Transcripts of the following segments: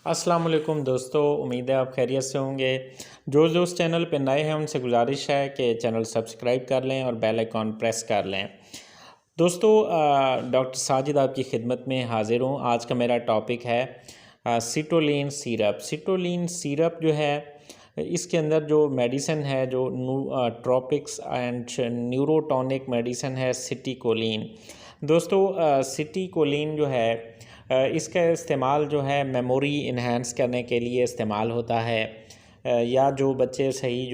अस्सलाम वालेकुम दोस्तों, उम्मीद है आप खैरियत से होंगे। जो दोस्त चैनल पे नए हैं उनसे गुजारिश है कि चैनल सब्सक्राइब कर लें और बेल आइकॉन प्रेस कर लें। दोस्तों, डॉक्टर साजिद आपकी खिदमत में हाज़िर हूँ। आज का मेरा टॉपिक है सिटोलिन सिरप। सिटोलिन सिरप जो है, इसके अंदर जो मेडिसिन है, जो ट्रॉपिक्स एंड न्यूरोटॉनिक मेडिसिन है सिटिकोलिन। दोस्तों, सिटिकोलिन जो है, इसका इस्तेमाल जो है मेमोरी इन्हांस करने के लिए इस्तेमाल होता है। या जो बच्चे सही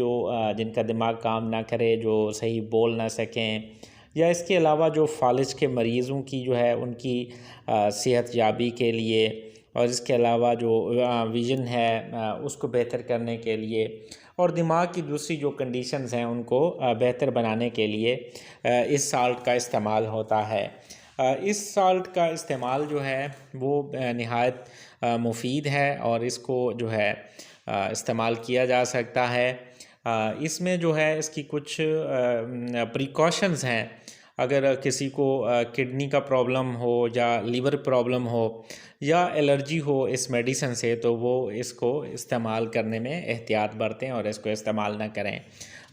जिनका दिमाग काम ना करे, जो सही बोल ना सकें, या इसके अलावा जो फालिज के मरीज़ों की जो है उनकी सेहत याबी के लिए, और इसके अलावा जो विज़न है उसको बेहतर करने के लिए, और दिमाग की दूसरी जो कंडीशंस हैं उनको बेहतर बनाने के लिए इस साल्ट का इस्तेमाल होता है। इस साल्ट का इस्तेमाल जो है वो निहायत मुफीद है और इसको जो है इस्तेमाल किया जा सकता है। इसमें जो है इसकी कुछ प्रिकॉशंस हैं। अगर किसी को किडनी का प्रॉब्लम हो या लीवर प्रॉब्लम हो या एलर्जी हो इस मेडिसिन से, तो वो इसको इस्तेमाल करने में एहतियात बरतें और इसको इस्तेमाल ना करें।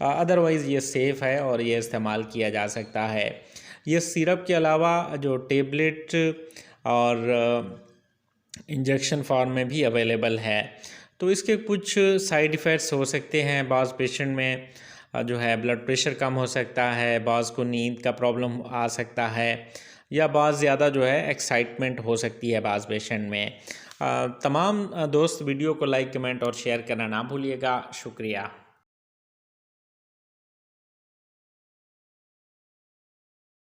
अदरवाइज़ ये सेफ़ है और ये इस्तेमाल किया जा सकता है। ये सिरप के अलावा जो टेबलेट और इंजेक्शन फॉर्म में भी अवेलेबल है। तो इसके कुछ साइड इफ़ेक्ट्स हो सकते हैं। बाज़ पेशेंट में जो है ब्लड प्रेशर कम हो सकता है, बाज़ को नींद का प्रॉब्लम आ सकता है, या बाज़ ज़्यादा जो है एक्साइटमेंट हो सकती है बाज़ पेशेंट में। तमाम दोस्त वीडियो को लाइक, कमेंट और शेयर करना ना भूलिएगा। शुक्रिया।